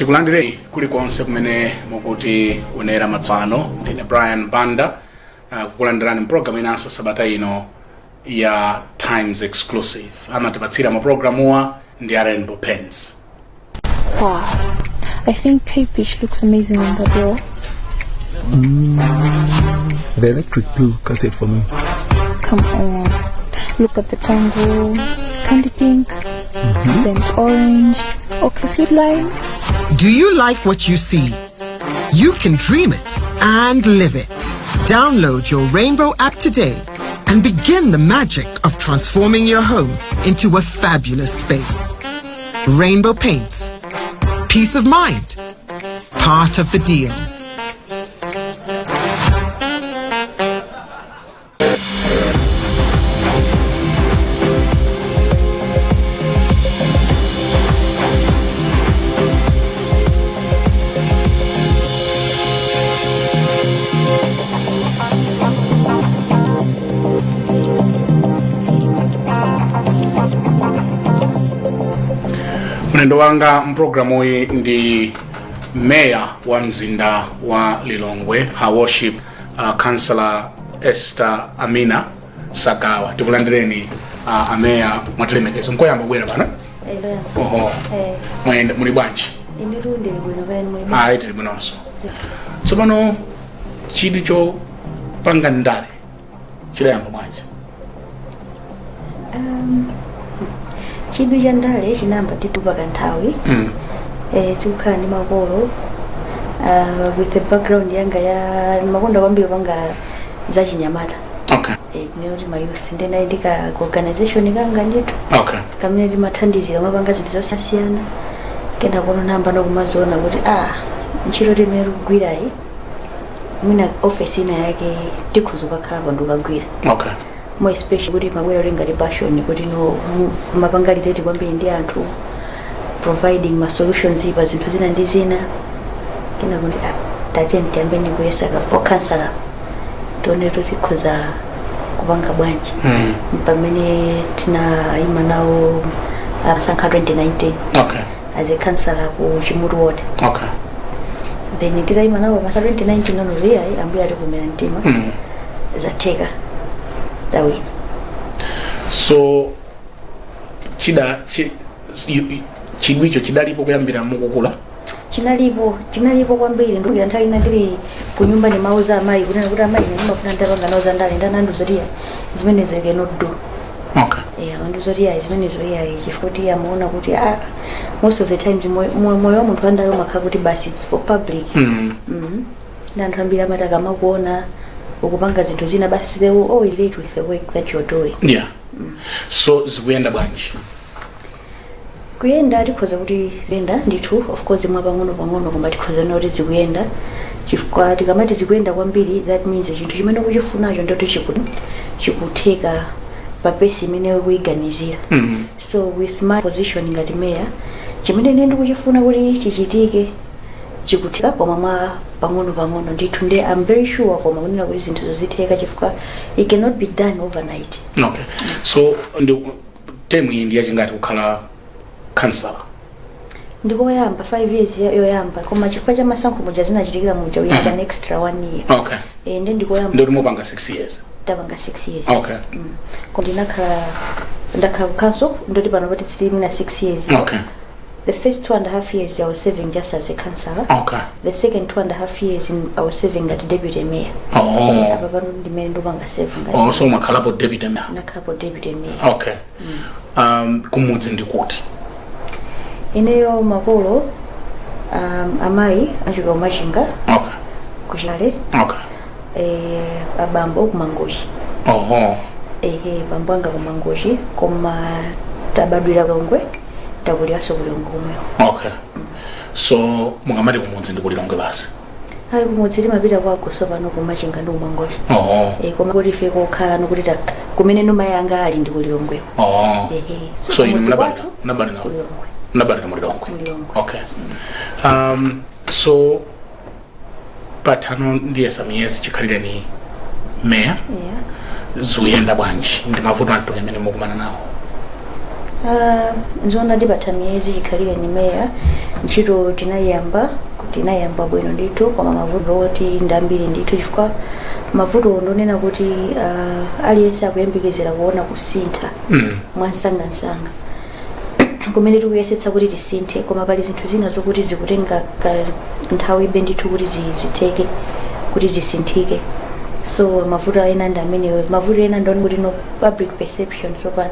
tikulandireni kulikonse kumene mukuti unera matsano ndine Brian Banda kukulandirani mpulogalamu inanso sabata ino ya Times Exclusive amatipatsira maprogramuwa ndi Rainbow Pens. Wow, I think Capish looks amazing on the door. The electric blue cuts it for me. Come on, look at the tango, candy pink, burnt orange, ochre sweet lime. Do you like what you see? You can dream it and live it. Download your Rainbow app today and begin the magic of transforming your home into a fabulous space. Rainbow Paints. Peace of mind. Part of the deal. Mlendo wanga mprogramu hii ndi Mayor wa mzinda wa Lilongwe, Her Worship Councillor Esther Amina Sagawa. Tikulandireni Mayor mwatilemekezo. Mkoyamba bwera bana? Oho. Mwenda muli bwanji? Indirundi bwino kani mwema. Tili bwinonso. Tsopano chidi cho panga ndale chidayamba bwanji? Chidu jandale chinamba titupa kanthawi. Tukhala ndi makolo with the background yanga ya makonda kwambiri panga za chinyamata. Okay. Tinoti ma youth ndena ndika organization kanga ndithu. Okay. Kamene timathandizira mapanga zinthu zosiyana. Kena kono namba nokumaziona kuti ntchito timene tikugwirayi mwina office ina yake tikhuzuka khala pandu kagwira. Okay. More especially kuti mabwera olinga passion kuti no mapangalite kwambiri ndi anthu providing ma solutions pa zinthu zina ndi zina. Kena kuti tatenti ambeni kuyesa ka counselor tione kuti tikhuza kupanga bwanji. Pamene tina nawo sankha 2019. Okay. As a counselor ku Chimutu ward. Okay. Then titaima nawo pa 2019 nono riya ambuya tikumera mtima. Zateka. So chidwicho chidalipo kuyambira mukukula? Chinalipo kwambiri ndikugira nthawi ina ndili ku nyumba ni mauza amayi kunena kuti amayi ndimafuna ndapanga nawo zandale ndananduzotiya zimenezo cannot do. Okay. Anduzotiya zimenezo chifukwa amaona kuti most of the times moyo wa munthu andale umakhala kuti basi it's for public. Ndanthu ambiri amataka makuona ukupanga zinthu zina basi they will always relate with the work that you're doing. Yeah. So zikuyenda bwanji? Kuyenda tikhoza kuti zenda ndithu of course mwapang'ono koma tikhoza noti zikuyenda chifukwa tikamati zikuyenda kwambiri that means chinthu chimene ukuchifunacho ndoti chikutheka pa pace imene ukuyiganizira. So with my position ngati mayor chimene ine ndikuchifuna kuti chichitike chikutheka koma pang'ono ndithu ndi I'm very sure koma kunena kuti zinthu zozitheka chifukwa it cannot be done overnight. Okay. So term iyi ndiye chingati kukhala counselor? Ndikoyamba 5 years yoyamba koma chifukwa cha masankho moja zinachitikira muja we had an extra 1 year. Okay. Ndi ndikoyamba ndoti mupanga 6 years. Tapanga 6 years. Okay. Koma ndakhala council ndoti pano pati tsiti mina 6 years. Okay. The first 2.5 years I was serving just as a councillor. Okay. The second 2.5 years I was serving as deputy mayor. Apa pano ndimene ndopanga serving. So makhalapo deputy mayor. Nakhalapo deputy mayor. Okay. Kumudzi ndikuti? Ineyo makolo amayi achoka kumachinga. Okay. Kuchale. Okay. Abambo kumangochi. Bambo anga kumangochi koma tabadwira Lilongwe takuliaso kulongomwe. Okay. So mungamati kumudzi ndikulilongwe basi? Kumudzi timapita kwa kusopa no kumachinga ndi kumangochi. Koma kuti ife kokhala nokuti kumene noma yanga ali ndikulilongwe. So inu nabali na Mulilongwe. Okay. So patano ndiye samiyezi chikhalire ni mayor. Zuyenda bwanji ndi mavuto anthu amene mukumana nawo? nzona ndipatha miyezi chikhalire ni meya ntchito tinayamba bwino ndithu koma mavuto oti ndambiri ndithu chifukwa mavuto ndonena kuti aliyense akuyembekezera kuona kusintha mwansangansanga kumene tikuyesetsa kuti tisinthe koma pali zinthu zina zokuti zikutenga nthawi ibe ndithu kuti zitheke kuti zisinthike. So mavuto ena ndi amenewo. Mavuto ena ndoni kuti no public perception sopano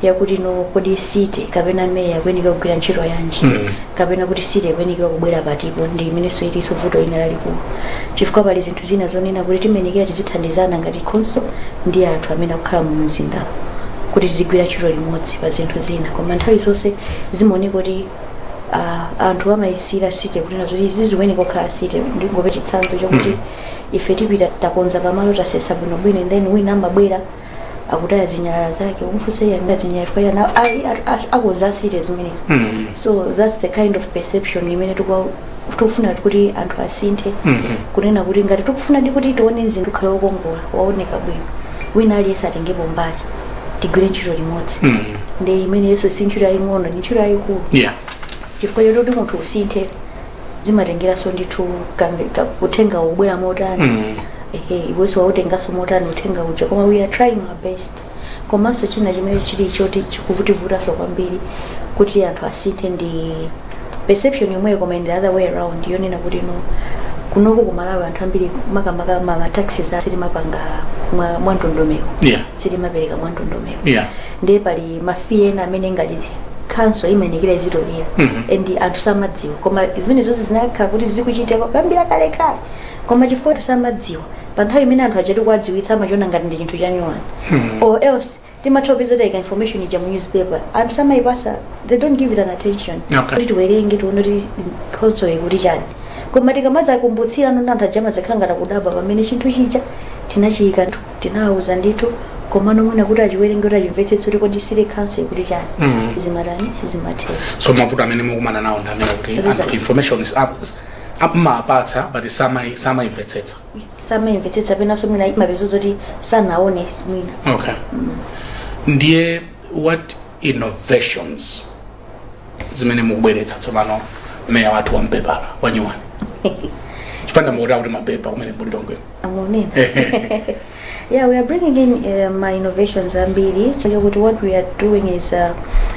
yakuti no kodi city kapena meya kwenika kugwira ntchito yanji kapena kuti city kwenika kubwera patipo ndi imene so iliso vuto ina lalikulu chifukwa pali zinthu zina zonena kuti timenekera tizithandizana ngati khonso ndi anthu amene akukhala mu mzinda kuti tizigwira ntchito limodzi pa zinthu zina koma nthawi zonse zimaoneka kuti anthu amayisira city kuti nazo ziziwenika kukhala city ndingope chitsanzo chokuti ife tipita takonza pamalo tasesa bwinobwino and then wina amabwera akutaya zinyalala zake umfunse yanga zinyalala kwa na akoza city zimenezo. So that's the kind of perception imene tukufuna kuti anthu asinthe kunena kuti ngati tukufuna kuti tione nzindu khale okongola waoneka bwino wina aliyense atengepo mbali tigwire ntchito limodzi ndi imene yeso si ntchito yaying'ono ni ntchito yayikulu chifukwa choti munthu usinthe zimatengeraso ndithu kutenga ubwera motani iweso wautengaso motani utenga uja koma we are trying our best komanso china chimene chili choti chikuvutivutanso kwambiri kuti anthu asinthe ndi perception yomweyo koma in the other way around yonena kuti no kunoko ku Malawi anthu ambiri makamaka mataxis sitimapanga mwandondomeko sitimapereka mwandondomeko ndiye pali mafiye ena amene ngati council imenekera izitolera and anthu samadziwa koma zimene zonse zinakhala kuti zikuchitika kwambiri kalekale koma chifukwa tisamadziwa pa nthawi imene anthu achati kuwadziwitsa amachona ngati ndi chinthu chanyuwani or else timathopiza taika information ija mu newspaper anthu samayipasa they don't give it an attention kuti tiwerenge tione kuti council ikuti chani koma tikamaza kumbutsira nona anthu ajama zakhanga takudaba pamene chinthu chija tinachiyika tinawuza ndithu koma nomwe kuti achiwerenge kuti achimvetsetse kuti kodi city council ikuti chani zimatani sizimatheka. So mavuto amene mukumana nawo ndi amene kuti information is apatsa but samaimvetsetsa penanso mwina mapezo zoti sanaone mwina. Ndiye what innovations zimene mukubweretsa tsopano meya wathu wampepala wanyuwani chifanda mukutaya kuti mapepa kumene muli Lilongwe amunena. Yeah, we are bringing in my innovations ambiri. What we are doing is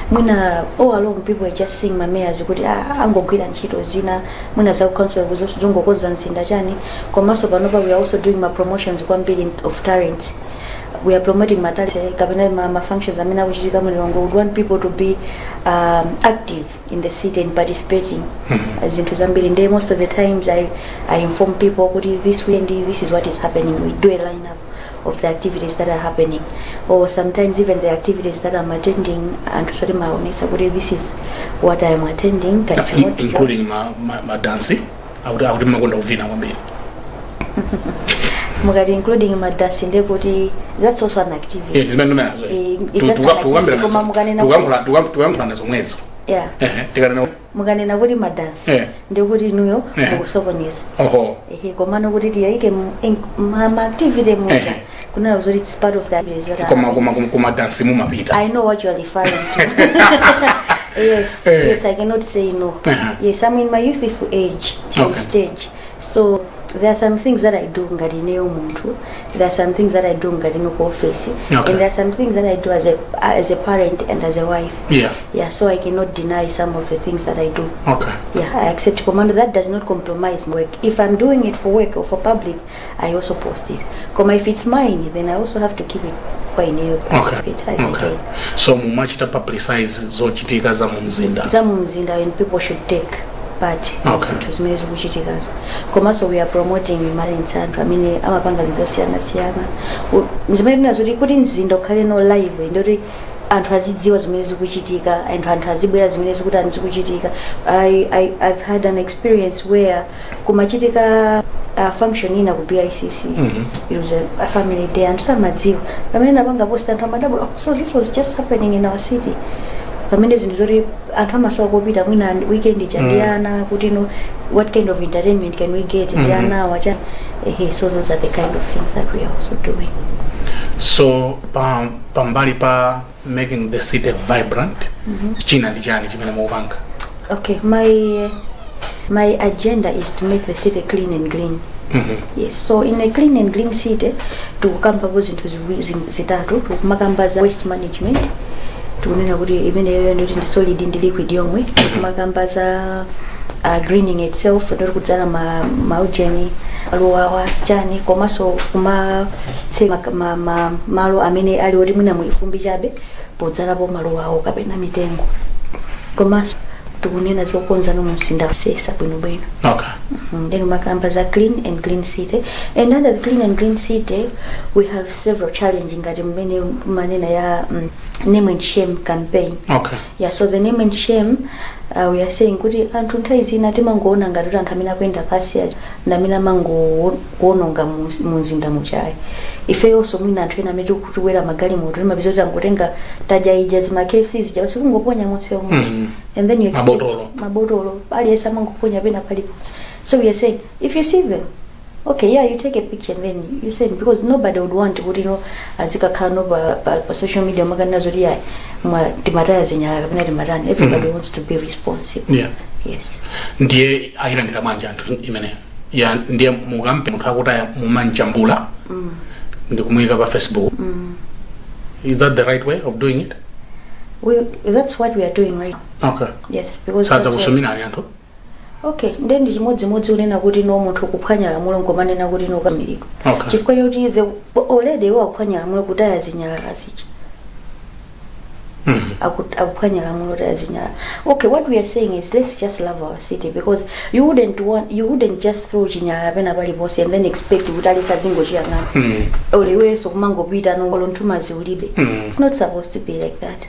mwina all along people are just seeing my mayors kuti angogwira ntchito zina mwina za council kuzongokonza mzinda chani komanso panopa we are also doing my promotions kwambiri of talents. We are promoting my talents kapena ma functions amene akuchitika mu Lilongwe. We want people to be active in the city and participating zinthu zambiri and most of the times I inform people kuti this weekend this is what is happening. We do a lineup of the activities that are happening or sometimes even the activities that I'm attending and to say this is what I am attending including my dance out makonda uvina kwambiri mugati including my dance ndekuti that's also an activity tukamphula nazomwezo mukanena kuti madance ndikuti nuyo mukusokonyeza komano kuti tiyayike ma activity muja kunena kuti it's part of the activities that kuma dance mumapita. I know what you are referring to. Yes, I cannot say no. Yes, I'm in my youthful age and stage, so there are some things that I do ngati neyo muntu, there are some things that I do ngati no office, and there are some things that I do as a parent and as a wife. So I cannot deny some of the things that I do. I accept command. That does not compromise my work. If I'm doing it for work or for public, I also post it. Come if it's mine, then I also have to keep it quite new. So much to publicize zochitika za mumzinda and people should take part into zimene zikuchitika. Komanso we are promoting talents anthu amene amapanga zosiyana zimene tinazoti kuti mzinda ukhale no live ndoti anthu azidziwa zimene zikuchitika and anthu azibwera zimene zikuti zikuchitika. I've had an experience where kumachitika function ina ku BICC. It was a family day and some madziwa pamene napanga post anthu amadabula so this was just happening in our city pamene zinthu zoti anthu amasawa kopita mwina weekend chandiana kuti no what kind of entertainment can we get ndiana wacha so those are the kind of things that we are also doing. So pambali pa making the city vibrant china ndi chani chimene mukupanga? Okay, my agenda is to make the city clean and green. Yes, so in a clean and green city tukukambapo zinthu zitatu. Tukumakambaza waste management, tukunena kuti imeneyo ndoti ndi solid ndi liquid yomwe. Tukumakambaza greening itself, ndoti kudzala maujeni alowawa chani komanso kumatseka malo amene ali oti mwina mulifumbi chabe podzalapo malowawo kapena mitengo. Komanso tukunena zokonza no mumzinda sesa bwinobwino. Okay. Then makambaza clean and green city, and under the clean and green city we have several challenges ngati mmene manena ya name and shame campaign. Okay. Yeah, so the name and shame we are saying kuti anthu nthawi zina timangoona ngati anthu amene akuyenda pasi aja ndamene amangoononga mumzinda muchayi. Ifeyonso mwina anthu ena amene tikutiwera magalimoto timapeza kuti angotenga taja ija zima KFC zija basi kungoponya monse omwe. And then you expect mabotolo aliyesa amangoponya pena paliponse. So we are saying if you see them, okay, yeah, you take a picture and then you send, because nobody would want to, you know, azikakhala no pa social media magana zoti yayi timataya zinyala kapena timatani. Everybody wants to be responsible. Yeah. Yes. Ndiye ayilandira manja anthu imene ya ndiye mukampe munthu akutaya mumanjambula ndikumuyika pa Facebook. Is that the right way of doing it? That's what we are doing right now. Okay. Yes, because sadza kusumina anthu. Okay, ndi chimodzimodzi unena kuti no munthu kuphwanya lamulo ngomanena kuti no kamiridwa. Okay. Chifukwa choti the already waphwanya lamulo kutaya zinyala zicha. Akuphwanya lamulo kutaya zinyala. Okay, what we are saying is let's just love our city, because you wouldn't just throw chinyala pena pali pose and then expect kuti alisa zingo chiyangana. Oleweso kumangopita no olontumazi ulibe. It's not supposed to be like that.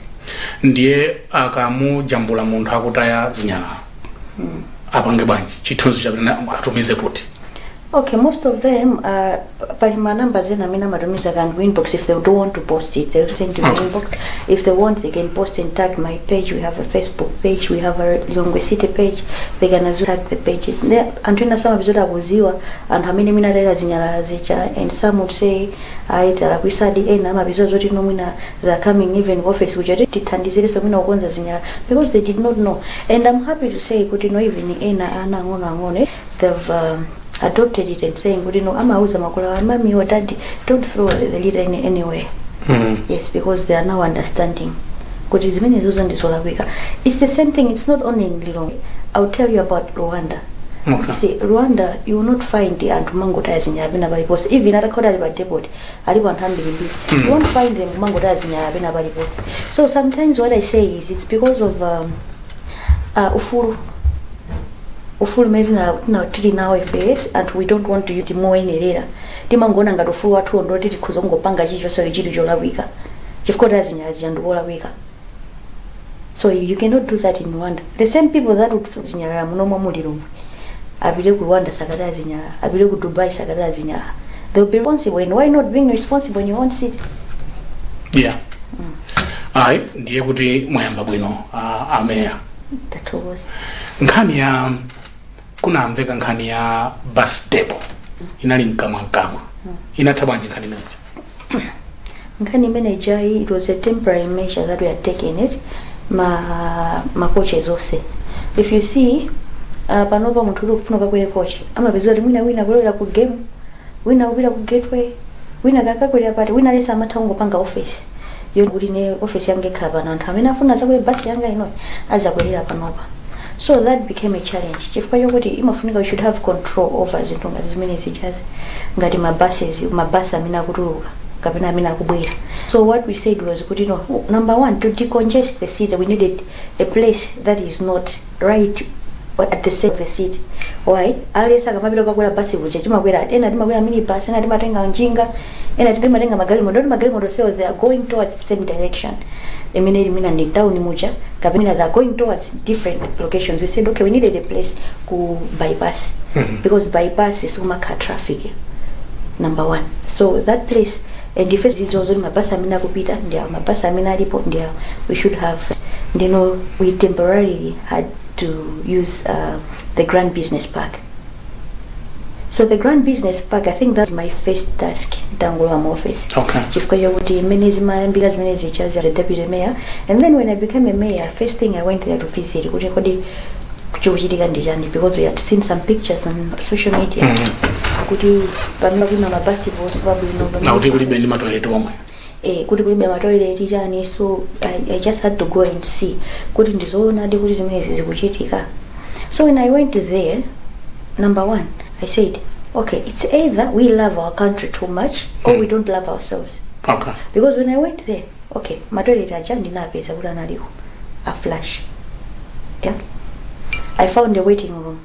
Ndiye akamujambula munthu akutaya zinyala. Apange bwanji chithunzi chapena atumize kuti? Okay, most of them pali numbers ena amene amatumiza kan inbox. If they don't want to post it, they'll send to the inbox. If they want, they can post and tag my page. We have a Facebook page, we have a Lilongwe City page. They can tag the pages. Anthu ena some episode akuziwa anthu amene mina dala zinyala zicha, and some would say aita kwisadi ena ama episode zoti no mwina they are coming even office which tithandizire so mina ukonza zinyala because they did not know. And I'm happy to say kuti no even ena ana angone they've adopted it and saying, you know, amauza makula mami or daddy, don't throw the litter anywhere. Yes, because they are now understanding. It's the same thing. It's not only in Lilongwe. I'll tell you about Rwanda. Okay. You see, Rwanda, you will not find the mango ties in Yabina Balibos. Even at a quarter by depot, I don't hand you won't find them mango ties in Yabina Balibos. So sometimes what I say is it's because of ufulu medina na tiri nawe face, and we don't want to use more any later. Timangona ngati ufulu wathu ndo titi kuzongopanga chicho sale chitu cholawika. Chifukwa zinyazi ndola wika. So you cannot do that in Rwanda. The same people that would zinyala munomo mulirumwe. Abile ku Rwanda sakata zinyala, abile ku Dubai sakata zinyala. They'll be responsible, and why not being responsible in your own city? Yeah. Ayi, ndiye kuti mwayamba bwino ameya. That was. Nkhani ya kunamveka nkhani ya bus depot inali mkamwa inathabanji nkhani imeneyi? Nkhani imeneyi, it was a temporary measure that we had taken it ma coaches ose. If you see panopa munthu uli kufuna kakwere coach amapeza kuti wina kulowera ku game, wina kupita ku gateway, wina kakakwera pati, wina lesa amatha kungopanga office yo kuti ne office yange ikhala pano anthu amene afuna zakwera bus yanga ino azakwera panopa. So that became a challenge. Chifukwa chokuti imafunika we should have control over zinthu ngati zimene zijazi ngati mabasi amene akutuluka kapena amene akubwera. So what we said was kuti no, number one, to decongest the city we needed a place that is not right at the center of the city. Why? Alesa kamapita kwakwera basi kuja timakwera ena timakwera mini bus, ena timatenga njinga, ena timatenga magalimoto, so they are going towards the same direction. Mina ni town muja kapena they are going towards different locations. We said okay, we needed a place to bypass because bypass is car traffic, number one. So that place, and the first is also mabasa amina kupita ndia mabasa amina alipo ndia we should have we temporarily had to use the Grand Business Park. So the Grand Business Park, I think that's my first task Tangulam office. Okay. As a deputy mayor, and then when I became a mayor, first thing I went there to visit because we had seen some pictures on social media. So I just had to go and see. So when I went there, number one, I said, okay, it's either we love our country too much or we don't love ourselves. Okay. Because when I went there, okay, a flash. Yeah. I found a waiting room.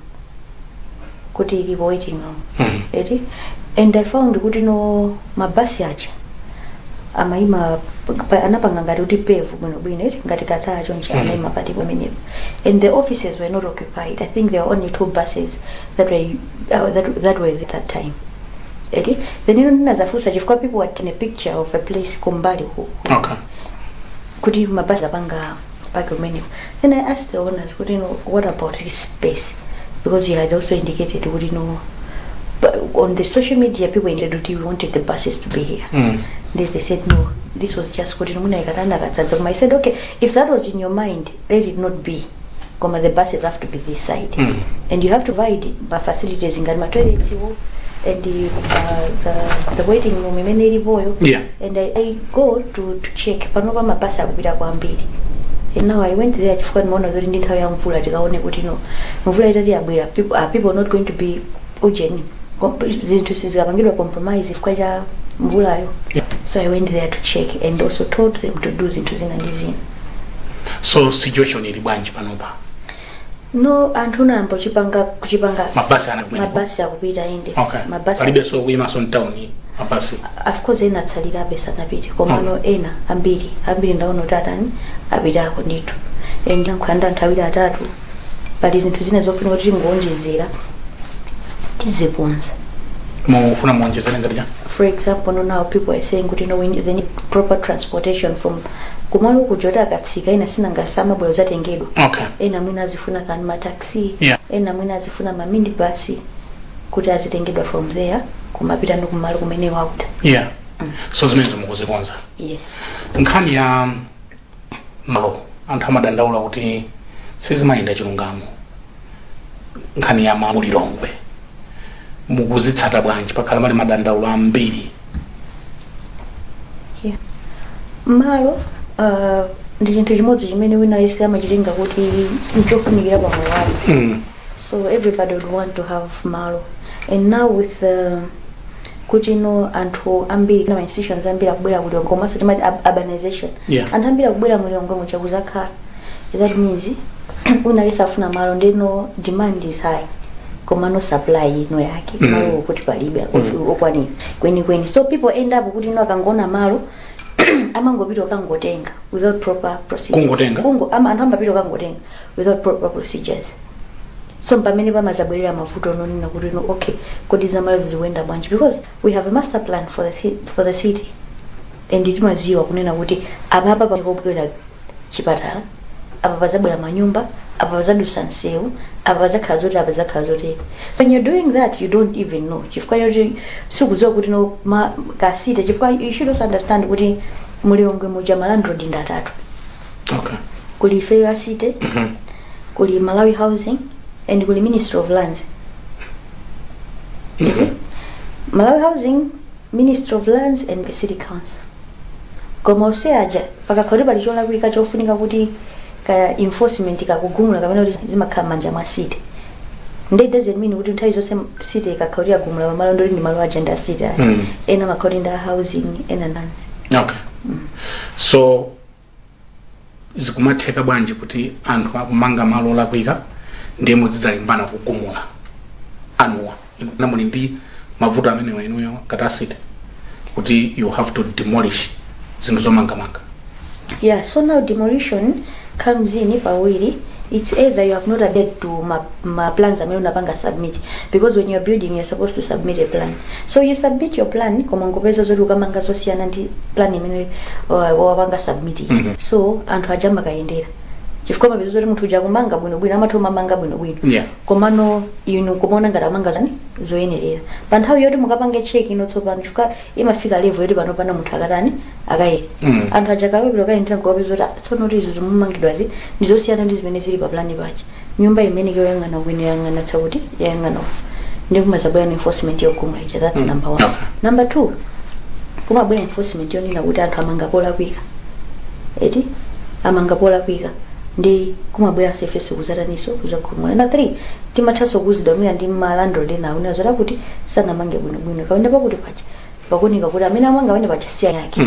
Waiting room. And I found mabasi acha. Amaima anapangangari kuti pave ngati kata chonchi amaima pati pamenepo. And the offices were not occupied. I think there were only 2 buses that were that were at that time. Then people were taking a picture of a place kumbali. Okay. Kuti mabasi apanga park pamenepo. Then I asked the owners, what about this space? Because he had also indicated, but on the social media people indicated we wanted the buses to be here. They said no, this was just I said, okay, if that was in your mind, let it not be. The buses have to be this side. And you have to provide facilities in toilets and the waiting room. Yeah. And I go to check. And now I went there. People are not going to be compromise if so I went there to check and also told them to do zinthu. So situation ili bwanji panopa? No, antuna ampo kuchipanga mabasi akupita inde. Okay. Mabasi palibe so kuima son town mabasi. Of course ena tsalira besa napiti komano ena ambiri ndaona tatani abira ko nditu. And nkwanda ntawira atatu. But zinthu zina zofuna kuti ngonjezera tiziponza. Mufuna muonjezera ngati chani? For example, now people are saying we need proper transportation from kumalo kujota katsika ina sinanga sama bwelo zatengedwa. Okay. Ena mwina azifuna kan taxi. Yeah. Ena mwina azifuna ma mini basi kuti azitengedwa from there kumapita no kumalo kumene wauta. Yeah. So zimene mukuzikonza. Yes. Nkhani ya malo anthu amadandaula kuti sizimayenda chilungamo. Nkhani ya malo Lilongwe. Mukuzitsata bwanji pakhala mali madandaulo ambiri. Yeah. Malo ndi chinthu chimodzi chimene wina isi amachilinga kuti nchofunikira pa Malawi. So everybody would want to have malo. And now with kuti anthu ambiri na institutions ambiri akubwera ku Lilongwe komanso timati urbanization. Yeah. Anthu ambiri akubwera mu Lilongwe muchakuzakhala. That means wina isi afuna malo ndeno demand is high. Komano supply yake malo kuti palibe okwani kweni. So people end up kuti akangona malo amangopita kangotenga without proper procedures. Anthu ambapita kangotenga without proper procedures. So pamene pamazabwerera mavuto nonena kuti okay kodi zamalo ziwenda bwanji because we have a master plan for the city and timaziwa kunena kuti apa pakubwera chipatala apa pazabwera manyumba apa pazadusa nsewu apa pazakhala zoti apa zakhala zoti. So when you're doing that you don't even know chifukwa yoti sikuziwa kuti kasite chifukwa you should also understand kuti mu Lilongwe muja landlord ndi atatu. Okay. Kuli Fair City, kuli Malawi Housing and kuli Ministry of Lands. Malawi Housing, Ministry of Lands and the City Council. Koma oseaja pakakhotipa lichola kuika chofunika kuti ka enforcement kakugumula kamene kuti zimakhala manja mwa city. It doesn't mean kuti nthawi zonse city ikakhotiya gumula malo ndoli ndi malo agenda city. Ena makhotinda housing ena lands. Okay. So zikumatheka bwanji kuti anthu akumanga malo olakwika ndiye muzidzalimbana kugumula anuwa namuli ndi mavuto amene wainuyo capacity kuti you have to demolish zinthu zomangamanga. Yeah, so now demolition comes in pawiri. It's either you have not adhered to my plans amene unapanga submit, because when you're building you're supposed to submit a plan. So you submit your plan koma ngopezo zoti ukamanga zosiyana ndi plan imene wapanga submit. So anthu ajamba kayendera chifukwa mapezo kuti munthu uja kumanga bwinobwino amatoma manga bwinobwino Yeah. komano inu kumaona ngati amanga zani zoyenerera pa nthawi yoti mukapange cheki inotsopano chifukwa imafika level yoti panopana munthu akatani akayera anthu aja kakapita kayendera nkuwapezo kuti tsono kuti izo zomumangidwazi ndizosiyana ndi zimene zili pa plani pachi nyumba imene yoyang'ana bwino yoyang'ana tsakuti yoyang'ana ndi kumazabwera no enforcement yogumula ija. That's number 1. Number 2, kumabwera enforcement yonena kuti anthu amanga polakwika eti amanga polakwika ndi kumabwera surface kuzataniso kuzagumula. Number 3, timathaso kuzidomera ndi malandlord ena una zara kuti sanamange bwinobwino kaenda pakuti pacha pakunika kuti amene amanga amene pacha siya yake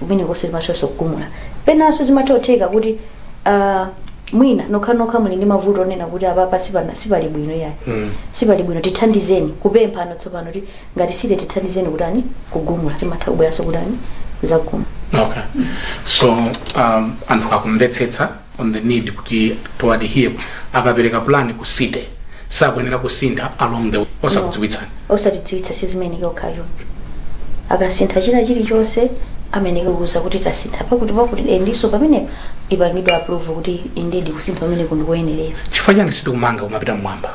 umene kose machaso kugumula penaso zimatoteka kuti mwina nokha muli ndi mavuto onena kuti apa sipali bwino yake sipali bwino tithandizeni kupempha tsopano kuti ngati sile tithandizeni kuti ani kugumula timatha kubweraso kuti ani kuzagumula. Okay. So anthu akumvetsetsa on the need kuti toward here akapereka plan kusite sakuyenera kusintha along the way osakudziwitsani osatidziwitsa sizimene yokhayo akasintha chilichonse amene kuuza kuti tasintha pakuti ndiso pamene ipangidwa approve kuti indeed kusintha pamene kundikoyenerera. chifukwa chani sitikumanga kumapita mmwamba?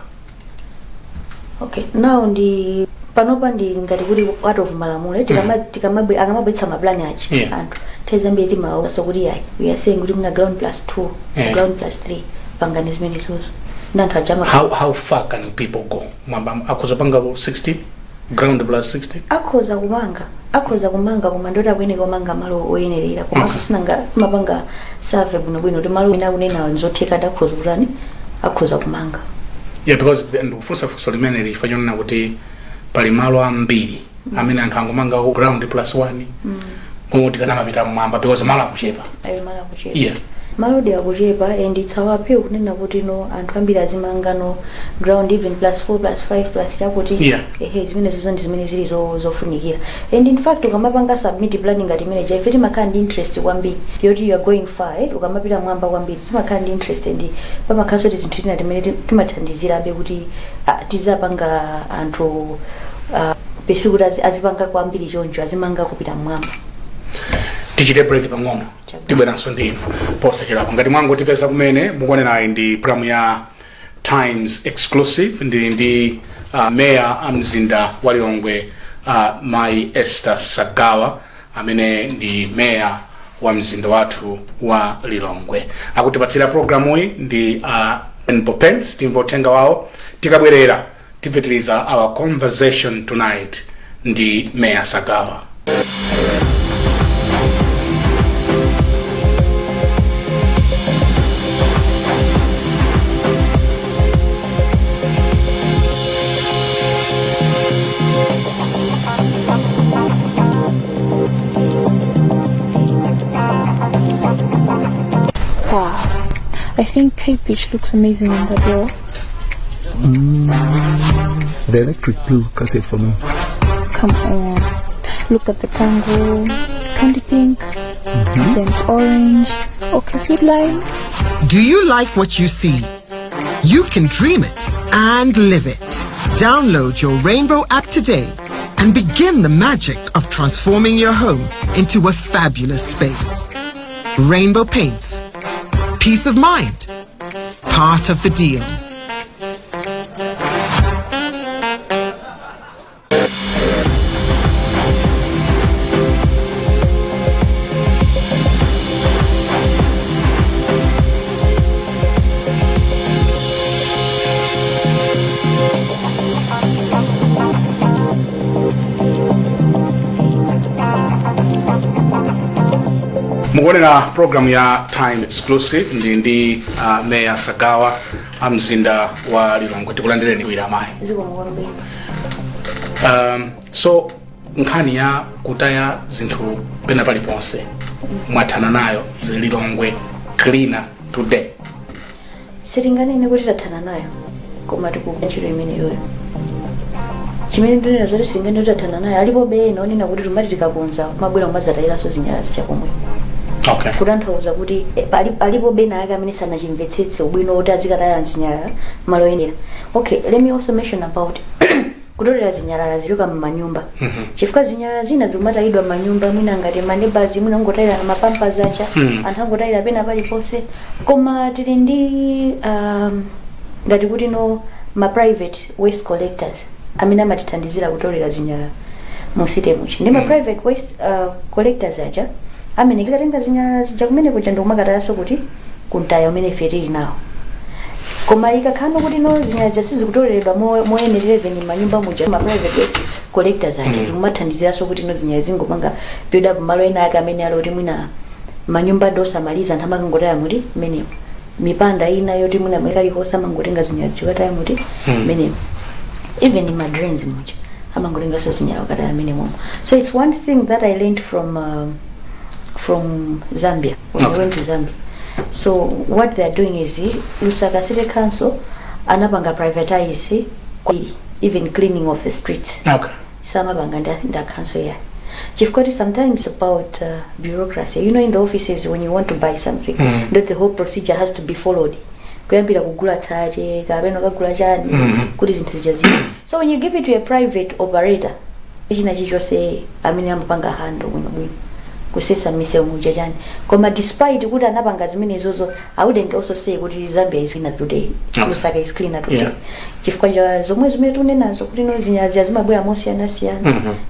Okay, now ndi panopa ndi ngati kuti out of malamulo akamabweretsa maplani achi anthu tezambiri timawo so kuti yayi we are saying kuti muna ground plus 2 ground plus 3 pangani zimene zozo ndanthu ajama. How far can people go? Mwamba akuzopanga 60 ground plus 60 akhoza kumanga koma ndoti akwene kumanga malo oyenerera komanso sinanga mapanga survey bwinobwino kuti malo ina kunena nzotheka dakhoza kutani akhoza kumanga. Yeah, because fuso limene lifanyana kuti pali malo ambiri amene anthu angomanga ground plus 1 kuti kana mapita mmwamba because malo akuchepa. Yeah. Malodi akuchepa and it's our appeal kunena kuti no anthu ambiri azimanga no ground even plus 4 plus 5 plus chakuti zimene zizonde zimene zili zofunikira and in fact ukamapanga submit planning ngati manager ifeti makhala ndi interest kwambiri yoti you are going far ukamapita mwamba kwambiri timakhala ndi interest and pamakhaso ti zinthu tina timene timathandizira abe kuti tizapanga anthu pesi kuti azipanga kwambiri choncho azimanga kupita mwamba. Tichite break pang'ono tibweranso ndinu posacherapo ngati mwangu tipeza kumene mukuonera ndi program ya Times Exclusive ndi mayor amzinda wa Lilongwe Mai Esther Sagawa amene ndi mayor wa mzinda wathu wa Lilongwe akutipatsira programu iyi ndi Pence timvotenga wawo tikabwerera tipitiriza our conversation tonight ndi Mayor Sagawa. Wow, I think Cape Beach looks amazing on the door. The electric blue cuts it for me. Come on, look at the tango, candy pink, burnt orange, okay, sweet lime. Do you like what you see? You can dream it and live it. Download your Rainbow app today and begin the magic of transforming your home into a fabulous space. Rainbow Paints. Peace of mind. Part of the deal. Mukuonera program ya Time Exclusive ndi Mayor Sagawa amzinda wa Lilongwe tikulandireni kuira mai. So nkhani ya kutaya zinthu pena paliponse mwathana nayo Lilongwe cleaner today. Siringanene kuti tathana nayo koma tikuchiro imene yoyo. Chimene ndinena zoti siringanene kuti tathana nayo alipo beno nina kuti tumbati tikakonza kumabwera kumazatayira so zinyala zichakomwe. Okay. Kutanthauza kuti alipo bena yake amene sanachimvetsetse ubwino kuti azikataya nzinyala malo yenera. Okay, let me also mention about kutolera zinyalala ziluka m'manyumba chifukwa zinyalala zina zikumatayidwa m'manyumba mwina ngati maneighbors mwina ngotayira na mapampa zacha anthu angotayira pena paliponse koma tili ndi ngati kuti no ma private waste collectors amene amatithandizira kutolera zinyalala mu city muchi ndi ma private waste collectors aja amene zikatenga zinyalala zija kumene kuja ndikumakatayaso kuti kuntaya umene ife tili nawo koma ikakhala kuti no zinyalala sizikutoleredwa moyenerera m'manyumba muja ma private waste collectors aja zikumathandiziraso kuti no zinyalala zingomanga build up malo ena ake amene ali kuti mwina manyumba dosamaliza anthu amakangotaya muti menemo mipanda ina yoti mwina mwekalihosa amangotenga zinyalala zikataya muti menemo even in my drains muja amangotenga so zinyalala kataya menemo. So it's one thing that I learned from Zambia when I went to Zambia. So what they are doing is Lusaka City Council anapanga privatize even cleaning of the streets. Okay. Sama banganda the council here. Chief Koti, sometimes about bureaucracy. You know, in the offices when you want to buy something, that the whole procedure has to be followed. Kuyambira kugula taje, kabeno kagula jani, kuti zinthu zijazi. So when you give it to a private operator, ichina chicho say amene amapanga hando bwino kusesa mise mujajani. Koma despite kuti anapanga zimene zozo, I wouldn't also say kuti Zambia is cleaner today. Lusaka is cleaner today. Chifukwa zomwe zimene tunenazo kuti no zinyalala zimabwera mosiyana.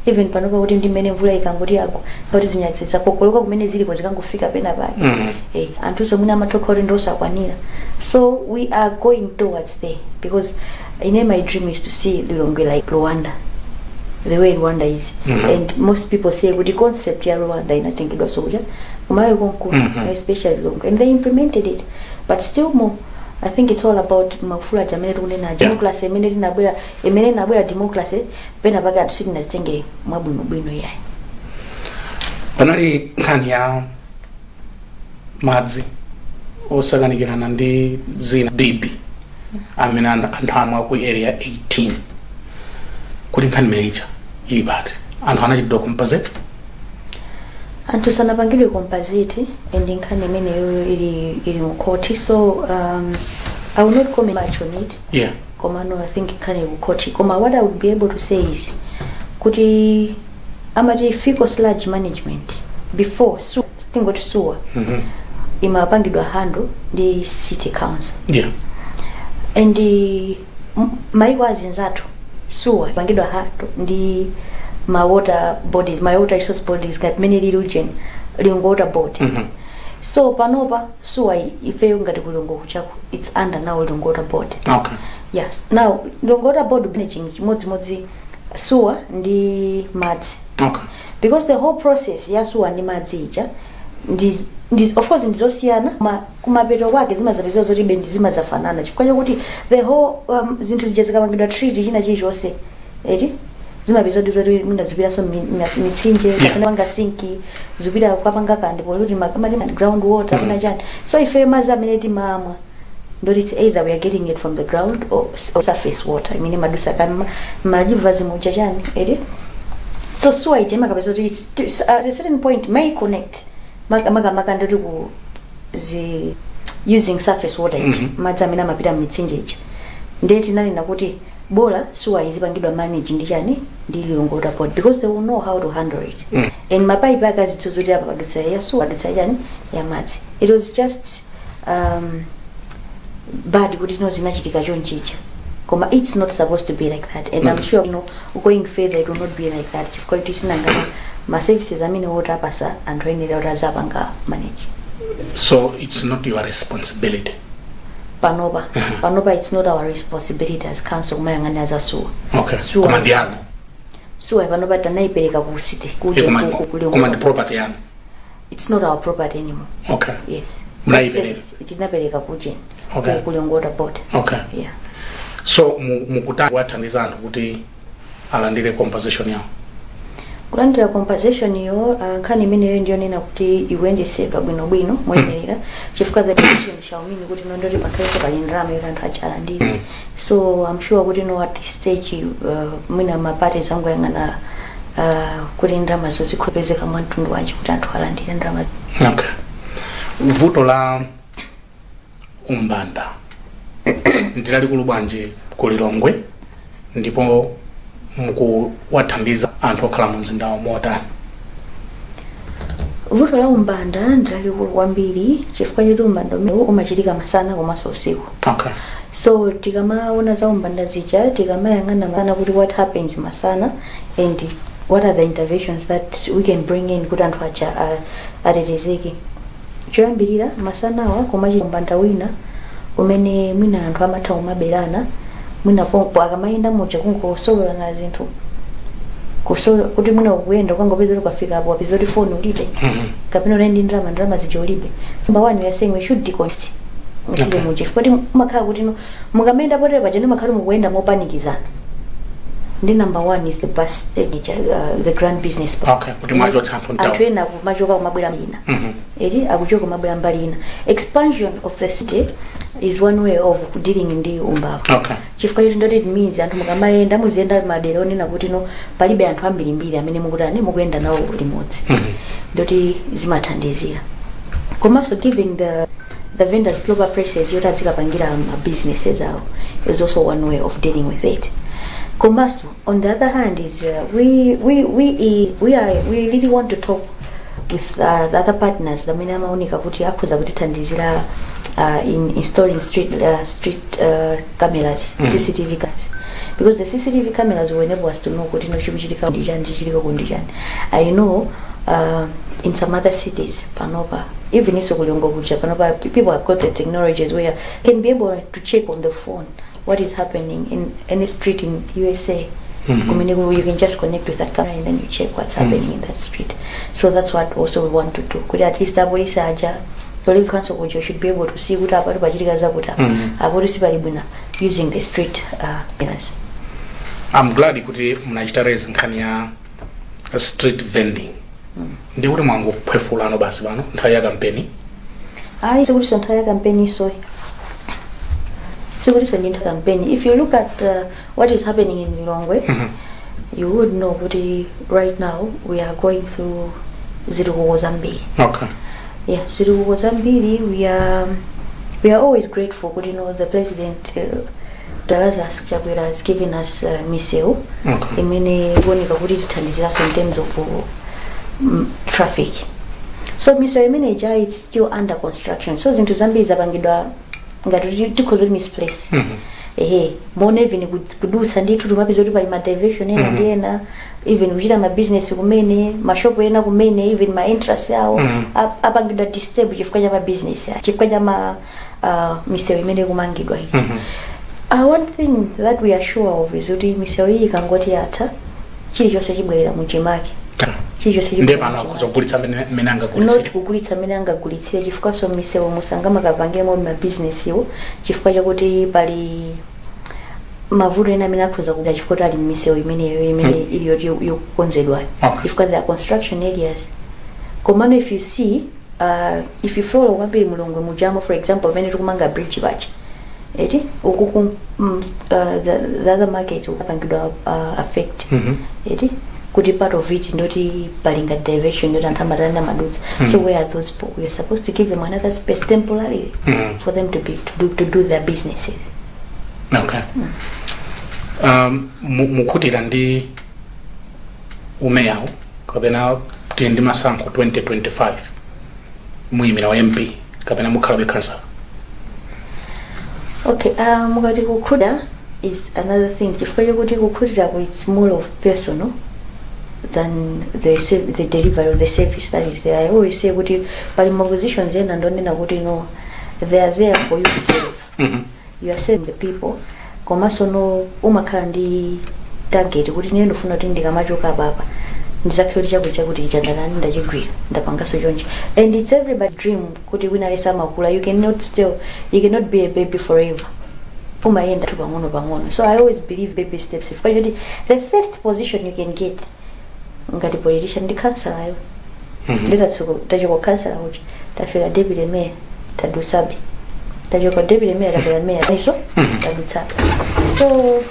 Even panopa kuti ndi mmene mvula ikangoti yako, kuti zinyalala zakokoloka kumene zilipo zikangofika pena pake. Anthu somwe amatoka kuti ndosakwanira. So we are going towards there because my dream is to see Lilongwe like Rwanda. The way Rwanda is, and most people say with the concept ya Rwanda inatingidwa soja umayo konku especially Lilongwe, and they implemented it, but still more I think it's all about mafula jamene tunena democracy emene nabwera democracy pena baga tusina zitenge mwabwino yayi panali nkhani ya madzi osakanikirana ndi zina bibi amene anthu amwe ku area 18 kuti nkhani meja ili bati anthu anachidwa compensate anthu sanapangidwe compensate and nkhani imene ili mu court. So I will not comment much on it. Yeah. Koma no, I think nkhani mu court. Koma what I would be able to say is kuti amati fecal sludge management before stingo tsuwa imapangidwa handle the city council. Yeah. And maiko azinzatu suwa pangidwa hato ndi my water resource bodies got many region Lilongwe water board. So panopa suwa ifeyo ngati kulongo kuchako it's under now Lilongwe water board. Okay. Yes. Now Lilongwe water board managing modzi suwa ndi madzi. Okay. Because the whole process ya suwa ndi madzi ija ndi of course ndizosiyana kumapeto kwake zimazapezo zoti bendi zimazafanana chifukwa kuti the whole zinthu zija zikamangidwa treat china chilichonse zimapezo zoti mwina zipira so mitsinje kapena panga sinki zipira kwapanga kandi poluti makamati ground water kuna chani. So ife mazi amene timamwa ndoti it's either we are getting it from the ground or surface water. I mean madusa kama maliva zimuja chani so suwa ije makapezo zoti it's at a certain point may connect maka ndoti ku using surface water madzi amene amapita mitsinje ija ndeti nali nakuti bola suwa izipangidwa manage ndi chani ndi Lilongwe water board because they will know how to handle it. And mapaipi akazitsozolera padutsa ya suwa padutsa chani ya madzi. It was just bad kuti no zinachitika chonchicha koma it's not supposed to be like that, and I'm sure going further it will not be like that chifukwa kuti sinangana ma services amene water pasa anthu enera water zapanga manage. So it's not your responsibility. Panopa it's not our responsibility as council kumayang'ana za suwa. Okay. Command yanu. Suwa panopa tanaipereka ku city kuja command property yanu. It's not our property anymore. Okay. Yes. Mnaipereka. Itinapereka kuja. Okay. Ku Lilongwe water board. Okay. Yeah. So mukutaka wathandiza anthu kuti alandire compensation yawo. Kulandira compensation yo nkhani imene ndiyo nena kuti iwendesedwa bwinobwino moyenera chifukwa the decision shall mean kuti ndori pakaiso pali ndalama yoti anthu achalandire. So I'm sure kuti at this stage mwina mapati zangu yang'ana kuti ndalama zozikhopezeka mwantundu wanji kuti anthu alandire ndalama. Okay. Vuto la umbanda ndilali kulubwanje ku Lilongwe ndipo mukuwathandiza anthu okhala mu mzindawo motani? Vuto la umbanda ndalikulu kwambiri chifukwa choti umbanda umenewu umachitika masana komanso usiku. Okay. So tikamaona za umbanda zija tikamayang'ana masana kuti what happens masana and what are the interventions that we can bring in kuti anthu aja atetezeke. Choyambirira masanawa kumachitika umbanda wina umene mwina anthu amatha kumaberana mwina pompo akamayenda moja kungosololana zinthu kusola kuti mwina ukuyenda ukangopeza kuti ukafika apo wapeza kuti phone ulibe kapena unaenda ndalama zija ulibe. Number one we are saying we should decrease musibe moja chifukwa kuti mumakhala kuti mukamenda potere paja ndimakhala mukuyenda mopanikizana. Ndi number one is the grand business part. Okay, kuti mwachotsa anthu ndawo. Anthu ena kumachoka kumabwera mbali ina. Akuchoka kumabwera mbali ina. Expansion of the city is one way of dealing ndi umbava. Okay. Chifukwa choti ndoti it means anthu mukamayenda muziyenda madera onena kuti palibe anthu ambirimbiri amene mukutani mukuyenda nawo limodzi. Ndoti zimathandizira. Komanso giving the vendors proper prices yoti azikapangira businesses awo is also one way of dealing with it. Komaso, on the other hand, is we really want to talk with the other partners. The minimum unika kuti akhoza kutithandizira in installing street cameras, CCTV cameras, because the CCTV cameras will enable us to know kuti chikuchitika kundijani. I know in some other cities, panopa, even in Lilongwe kuja panopa, people have got the technologies where can be able to check on the phone what is happening in any street in USA. You can just connect with that camera and then you check what's happening in that street. So that's what also we want to do. Could at least abolisa aja the council kuja should be able to see what about bajirika zakuta abolisi balibuna using the street cameras. I'm glad kuti mnachita raise nkhani ya street vending. Ndi kuti mwangu phefulano basi bano nthawi ya campaign. So kuti nthawi ya campaign so campaign. If you look at what is happening in Lilongwe, you would know that right now we are going through Zirugo Zambili. Okay. Yeah, Zirugo Zambili. We are always grateful. But the president Dalazas Chabwera has given us miseo. Okay. In terms of traffic. So Mr. Manager, it's still under construction. So into Zambia is abangidwa ngati tikozo misplace. Mone even kudusa nditu tumapizo kuti pali ma diversion ena ndiena even kuchita ma business kumene ma shop ena kumene even ma interest yawo apangidwa disturb chifukwa cha ma business ya chifukwa cha ma misewu imene kumangidwa ichi. One thing that we are sure of is kuti misewu iyi kangoti yatha chilichonse chibwerera mu chimake. Ndepana kuzogulitsa menanga gulitsira. Not kugulitsa menanga gulitsira chifukwa so misewu musanga makapangemo ma business yo chifukwa chakuti pali mavuto ena amene akhoza kuda chifukwa ali misewu imene iliyo yokonzedwa. Chifukwa there are construction areas. Komano if you see if you follow kwambiri Mulongwe mujamo for example when tikumanga bridge bachi ukuku the other market ukapangidwa affect could be part of it, not palinga diversion, not antamarana madutsa. So where are those people? We are supposed to give them another space temporarily for them to do their businesses. Okay. Mukutira ndi umeyawo kapena tindi masanko 2025 muimira wa MP kapena mukhala council. Okay, mukati kukuda is another thing. Chifukwa kuti kukudira it's more of personal than the delivery of the service that is there. I always say kuti pali ma positions ena ndonena kuti they are there for you to serve. You are serving the people. Komanso umakhala ndi target kuti nene ndofuna kuti ndikamachoka baba ndizakhala chakuti chandalani ndachigwira ndapangaso chonchi. And it's everybody's dream kuti wina lesa makula. You cannot be a baby forever. Umayenda tu pang'ono. So I always believe baby steps. Because the first position you can get ngati politician ndi council ayo. Tachoka council uchi tafika deputy mayor tadusabe. Tachoka deputy mayor tabela mayor so tadutsabe. So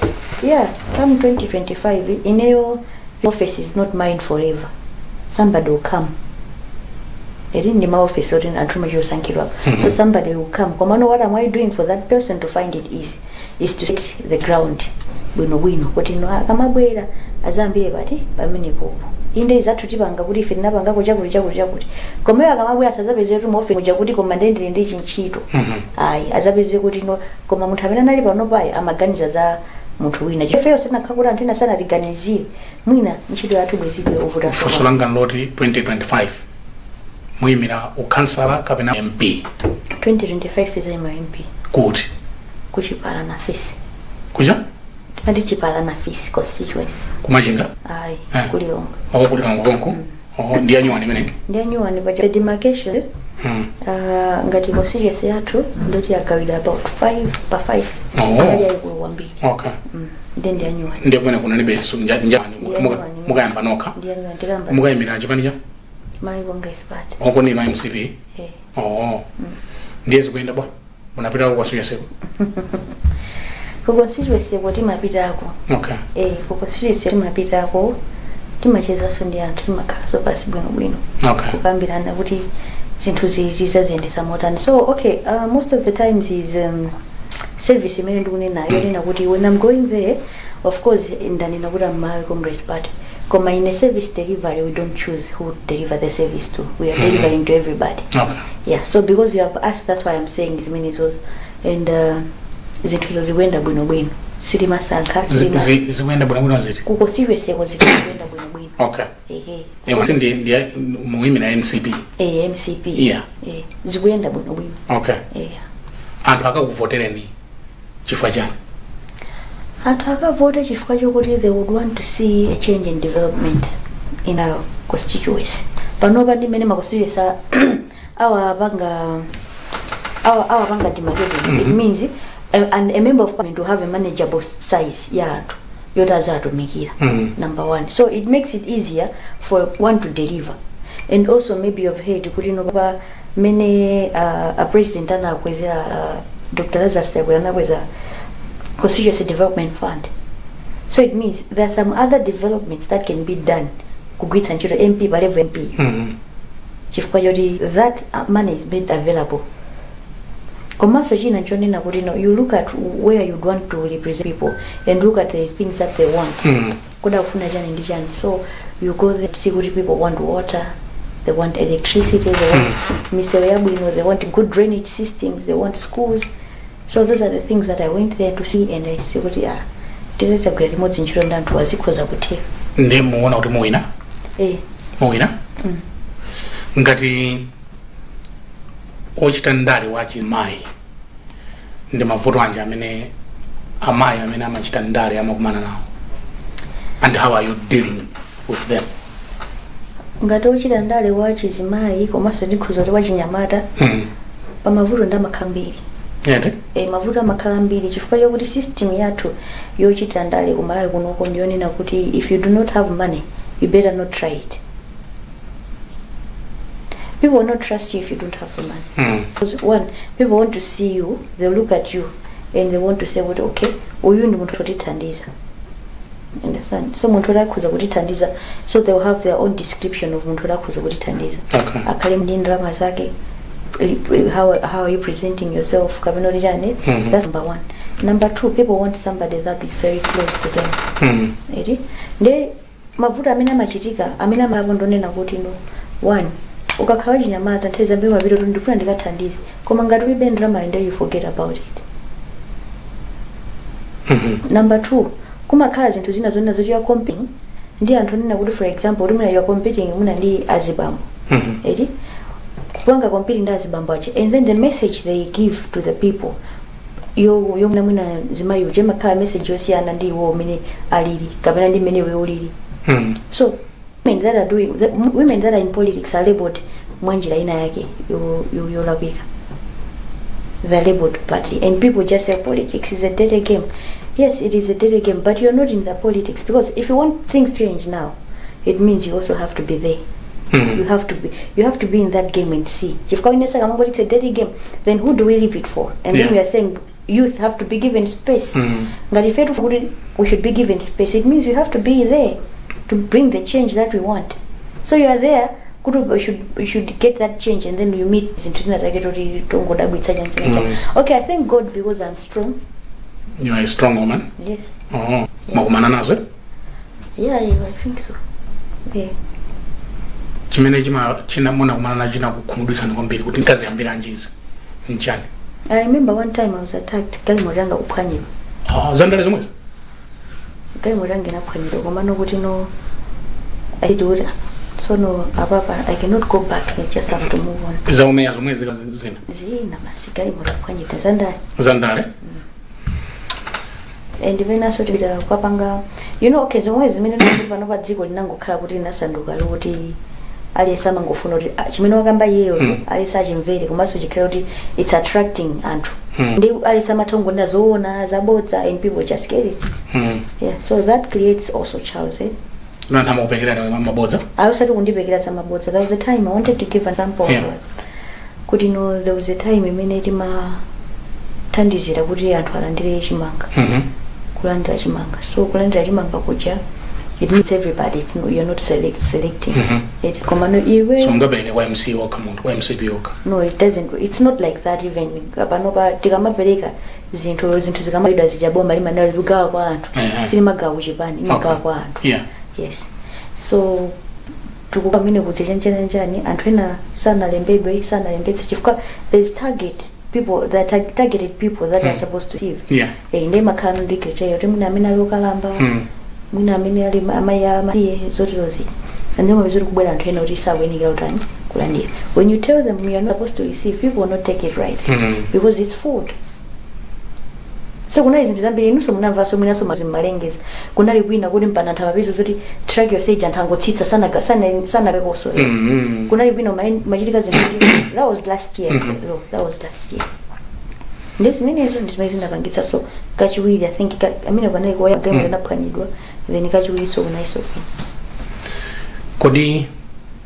yeah, come 2025 ineyo the office is not mine forever. Somebody will come. In my office or in Antrumajo Sankirwa. So somebody will come. Come on, what am I doing for that person to find it easy? is to set the ground bwino kuti no akamabwera azambire pati pamene popo inde izathu tipanga kuti ife tinapangako chakuti komayo akamabwera asazapeze kuti mofe kuja kuti koma ndendere ndi chinchito ayi azapeze kuti no koma munthu amene anali pano payo amaganiza za munthu wina chifeyo sinakha kuti anthu ena sanatiganizire mwina ntchito yathu bwezidwe ovuta funso langa loti 2025 muyimira ukhansala kapena MP 2025 izayima MP kuti kuchipala na fisi kuja andi chipala na fisi constituency kumachinga ayi kulilonga kulilonga konko ndi anyuwani mene ndi anyuwani pa demarcation ngati constituency yathu ndoti agawira about 5 pa 5 ali ayikulu wambiri okay ndi anyuwani ndi kumene kunalibe so njani mukayamba nokha ndi anyuwani tikamba mukayimira chipani cha Malawi Congress Party oko ni MCP ndiye zikuyenda bwa munapita kwa suya seko ku constituency kuti mapitako okay ku constituency mapitako timacheza so ndi anthu timakhala so pasi bwino okay kukambirana kuti zinthu zizaziyendesa motani so okay most of the times is service imene ndikunena yonena kuti when I'm going there of course ndanena kuti I'm Malawi Congress Party koma in a service delivery we don't choose who deliver the service to, we are delivering to everybody. Okay. Yeah, so because you have asked, that's why I'm saying as many those and zinthu ziwenda bwino siri masanka ziwenda bwino ziti kuko serious yako ziwenda bwino okay msindi ndi muhimi na MCP MCP yeah ziwenda bwino okay anthu akakuvotereni chifukwa chani anthu akavote chifukwa chokuti they would want to see a change in development in our constituency panopa ndi mene maconstituency our panga demarcation it means and a member of parliament to have a manageable size ya anthu yoti azatumikira number one, so it makes it easier for one to deliver. And also maybe you've heard kuti no pa many a president anakwezera Dr. Lazarus anakweza constituency development fund, so it means there are some other developments that can be done kugwitsa ntchito MP by level MP chifukwa choti that money is made available. Komanso china nchonena kuti no, you look at where you'd want to represent people and look at the things that they want. Kuda kufuna chani ndi chani, so you go there to see what people want: water, they want electricity, they want misero yabwino, they want good drainage systems, they want schools. So those are the things that I went there to see, and I see what director grade modzi nchiro ndantu wazikhoza kutheka. Ndi muona kuti muwina? Muwina? Ngati ochita ndale wachi mai ndi mavuto anje amene amayi amene amachita ndale amakumana nawo, and how are you dealing with them? Ngati ochita ndale wachi zimayi komanso ndikhoza kuti wachinyamata pamavuto ndamakhambiri. Mavuto amakhala mbiri chifukwa chokuti system yathu yochita ndale kumalawi kunoko ndiyonena kuti if you do not have money you better not try it. People will not trust you if you don't have the money. Because one, people want to see you, they look at you and they want to say, well, okay, uyu ndi muntu otithandiza. Understand? So muntu akhoza kutithandiza, so they will have their own description of muntu akhoza kutithandiza. Akhale ndi ndalama zake, how are you presenting yourself? That's number one. Number two, people want somebody that is very close to them. Nde mavuto amene amachitika amene amabondonena kuti no, one, ukakhala chinyamata nthawi zambiri mapito ndifuna ndikathandize koma ngati ulibe ndalama and you forget about it. Number two, kumakhala zinthu zina zonena zochiya competing ndi anthu onena kuti for example kuti muna you are competing muna ndi azibambo. Kupanga competing ndi azibambo ache, and then the message they give to the people yo mna mwina zimayi uje makhala message yosiyana ndi iwo mene alili kapena ndi mene we ulili. So women that are doing women that are in politics are labeled mwanjira ina yake yo lakwika, the labeled party, and people just say politics is a dirty game. Yes, it is a dirty game, but you're not in the politics, because if you want things to change now, it means you also have to be there. You have to be in that game and see. If it's a dirty game, then who do we leave it for? And then we are saying youth have to be given space. We should be given space. It means you have to be there to bring the change that we want. So you are there, we should get that change, and then you meet. Okay, I thank God because I'm strong. You are a strong woman. Yes. Oh, makumana nazo? Yeah, I think so. Yeah. Chimene china mona kumana na jina kukumudisa kwambiri kuti nkazi yambira njizi. Nchani? I remember one time I was attacked Kalimoranga uphwanyiro. Zandale zomwezi? Kalimoranga naphwanyiro komano kuti no I do it. So no, ababa, I cannot go back. I just have to move on. Zaumeya zomwezi zina? Zina basi Kalimoranga uphwanyiro Zandale. Zandale? And even also to the kwapanga, you know, okay, zomwezi zimene pano pa dziko linangokhala kuti linasanduka loti aliyesama ngofuna kuti chimene wakamba yeyo alisa chimvere komanso chikhala kuti it's attracting anthu ndi alisa mathongo nazoona zabodza and people just get it. Yeah, so that creates also chaos. Nana mupekera mabodza? I also to kundipekera za mabodza. There was a time I wanted to give an example. Kuti no, there was a time imene tandizira kuti anthu alandire chimanga. Kulandira chimanga. So kulandira chimanga kuja it means everybody. It's no, you're not selecting. It komano iwe. So ngabereke kwa MC woka muntu, kwa MCB woka. No, it doesn't. It's not like that even. Panopa tikamapereka zinthu zikamaidwa zijaboma limanalo lugawa kwa anthu. Silimagawa chipani, imagawa kwa anthu. Yeah. Yes. So tukupamine kuti njani anthu ena sana lembetse chifukwa there's targeted people that are supposed to receive. Yeah. Inde makhala ndi criteria kuti mwina amene ali okalamba, mwina amene ali amaya masiye zotirozi. And then mabizuri kubwera anthu ena kuti sawenikira utani kulandira. When you tell them you are not supposed to receive, people will not take it right because it's food. So kuna izinto zambiri inuso munamva so mwinaso mazimalengeza kunali kwina kuti mpana anthu amapizo zoti track your sage anthu angotsitsa sana bekoso kunali kwina machitika zinthu that was last year. This many years this amazing napangitsa so kachiwiri I think amene kanali kwa game lanaphwanyidwa then kachiwiri so unaiso kodi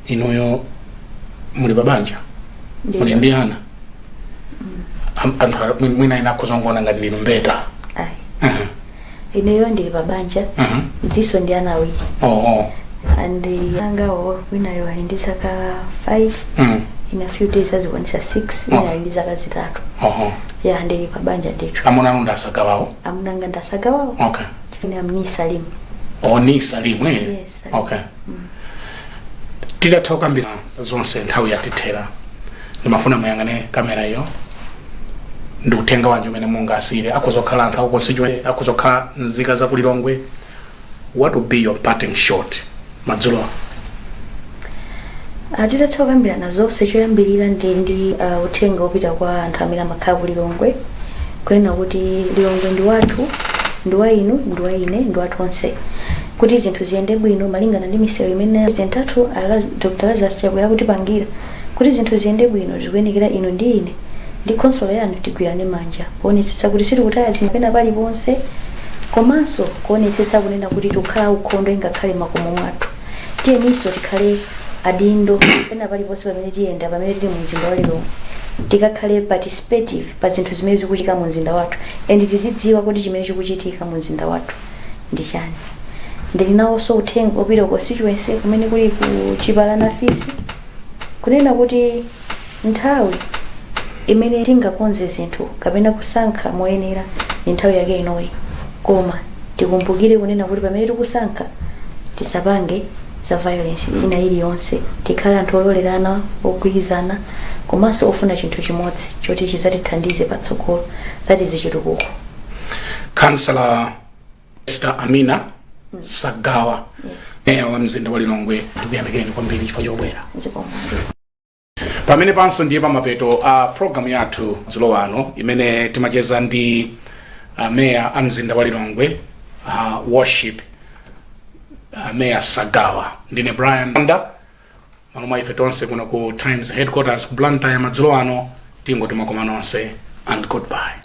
inoyo muli babanja muli ndiana mwina inakuzongona ngati ndinu mbeta ineyo ndili babanja ndiso ndi ana awiri and yanga winayo ali ndi zaka 5 in a few days azikwanisa 6 ina ali ndi zaka 3 yeah ndili babanja ndithu amuna anu ndasagawawo amunanga ndasagawawo okay ine amni Salim ni Salim yes okay titatha kukambira zonse nthawi yatithera ndimafuna muyang'ane kamera iyo ndi uthenga wanyu umene mungasire akuzokhala anthu akukonstituency akuzokhala nzika za ku Lilongwe. What would be your parting shot madzulo? Titatha kukambira nazonse choyambirira ndi uthenga upita kwa anthu amene amakhala ku Lilongwe kunena kuti Lilongwe ndi wathu, ndi wa inu, ndi wa ine, ndi wathu onse kuti zinthu ziyende bwino malingana ndi misewu imene zintatu Dr. Lazarus Chakwera kutipangira kuti zinthu ziyende bwino zikuyenekera inu ndi ine ndi konsolo yanu tigwirane manja kuonetsetsa kuti siri kutaya zinthu pena pali ponse komanso kuonetsetsa kunena kuti tikhala ukhondo ingakhale makomo mwathu tiyeniso tikhale adindo pena pali ponse pamene tiyenda pamene tili mu mzinda wa Lilongwe tikakhale participative pa zinthu zimene zikuchitika mu mzinda wathu and tizidziwa kuti chimene chikuchitika mu mzinda wathu ndi chani. Ndilinawo uthenga upita constituency kumene kuli ku Chipalana Fisi kunena kuti nthawi imene tingakonze zinthu kapena kusankha moyenera ni nthawi yake inoyi koma tikumbukire kunena kuti pamene tikusankha tisapange za violence ina iliyonse tikhala anthu ololerana ogwirizana komanso ofuna chinthu chimodzi choti chizatithandize patsogolo that is chitukuko. Councillor Esther Amina Sagawa meya wa mzinda wa Lilongwe ndikuyamikeni kwambiri chifukwa chobwera. Pamene panso ndiye pamapeto program yathu dzulo wano imene timacheza ndi meya a mzinda wa Lilongwe worship Mayor Sagawa. Ndine Brian Manda maloma ife tonse kuno ku Times headquarters ku Blantyre madzulo ano tingoti makoma nonse and goodbye.